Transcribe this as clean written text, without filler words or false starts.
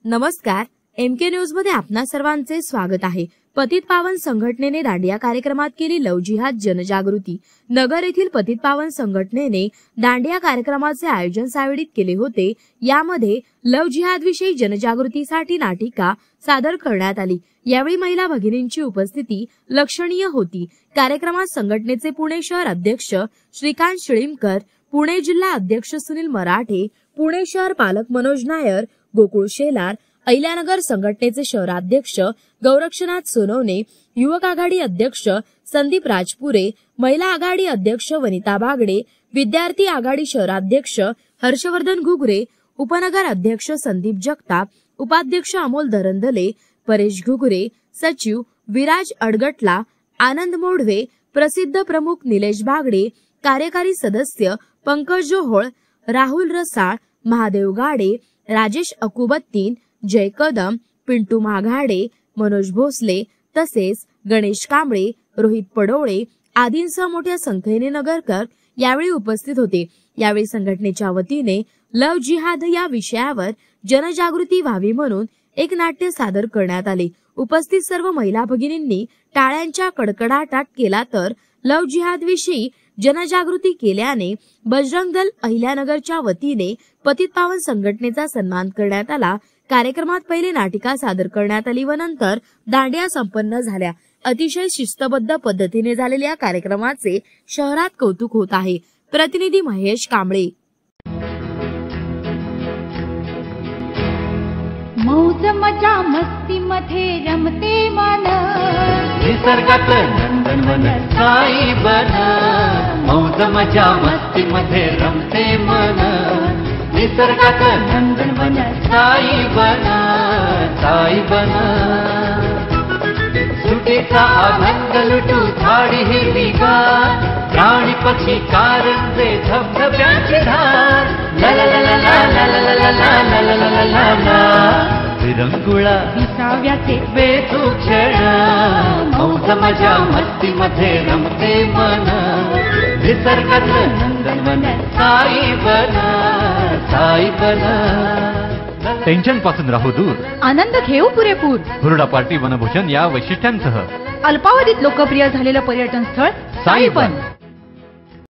नमस्कार, MK news मध्ये आपणा सर्वांचे स्वागत आहे। पतित पावन संघटनेने दांडिया कार्यक्रमात केली लव जिहाद जनजागृती। नगर येथील पतित पावन संघटनेने दांडिया कार्यक्रमाचे आयोजन सावेडीत केले होते। यामध्ये लव जिहाद विषयी जनजागृतीसाठी नाटिका सादर करण्यात आली। यावेळी महिला भगिनींची उपस्थिती लक्षणीय होती। कार्यक्रमात संघटनेचे पुणे शहर अध्यक्ष श्रीकांत शिळीमकर, पुणे जिल्हा अध्यक्ष सुनील मराठे, पुणे शहर पालक मनोज नायर, गोकुळ शेलार, अहिल्यानगर संघटनेचे शहराध्यक्ष गौरक्षनाथ सोनवणे, युवक आघाडी अध्यक्ष संदीप राजपुरे, महिला आघाडी अध्यक्ष वनिता बागडे, विद्यार्थी आघाडी शहराध्यक्ष हर्षवर्धन घुगरे, उपनगर अध्यक्ष संदीप जगताप, उपाध्यक्ष अमोल दरंदले, परेश घुगरे, सचिव विराज अडगटला, आनंद मोढवे, प्रसिद्ध प्रमुख निलेश बागडे, कार्यकारी सदस्य पंकज जोहोळ, राहुल रसाळ, महादेव गाडे, राजेश अकुबत्तीन, जय कदम, पिंटू माघाडे, मनोज भोसले तसेच गणेश कांबळे, रोहित पडोळे आदींसह मोठ्या संख्येने नगरकर यावेळी उपस्थित होते। यावेळी संघटनेच्या वतीने लव जिहाद या विषयावर जनजागृती व्हावी म्हणून एक नाट्य सादर करण्यात आले। उपस्थित सर्व महिला भगिनींनी टाळ्यांच्या कडकडाटात केला तर लव जिहाद विषयी जनजागृती केल्याने बजरंग दल अहिल्यानगरच्या वतीने पतित पावन संघटनेचा सन्मान करण्यात आला। कार्यक्रमात पहिले नाटिका सादर करण्यात आली व नंतर दांडिया संपन्न झाल्या। अतिशय शिस्तबद्ध पद्धतीने झालेल्या कार्यक्रमाचे शहरात कौतुक होत आहे। प्रतिनिधी महेश कांबळे। मौज मजा मस्ती मध्ये रमते मन, निसर्गात नंदनवन साई बन। मौज मजा मस्ती मध्ये रमते मन, निसर्गात नंदनवन साई बन, साई बन। सुटीचा आनंद लुटू झाडी हिरवीगार, प्राणी पक्षी कारंजे धबधब्याची धार। ला ला ला ला ला ला ला ला ला ला ला ला ला ला। विरंगुळा विसाव्याचे बेतू क्षण, मौज मजा मस्ती मध्ये रमते मन, निसर्गात नंदनवन साई बन, साई बन। टेन्शन पासून राहू दूर, आनंद घेऊ पुरेपूर। हुरडा पार्टी वनभूषण या वैशिष्ट्यांसह अल्पावधीत लोकप्रिय झालेलं पर्यटन स्थळ साईबन।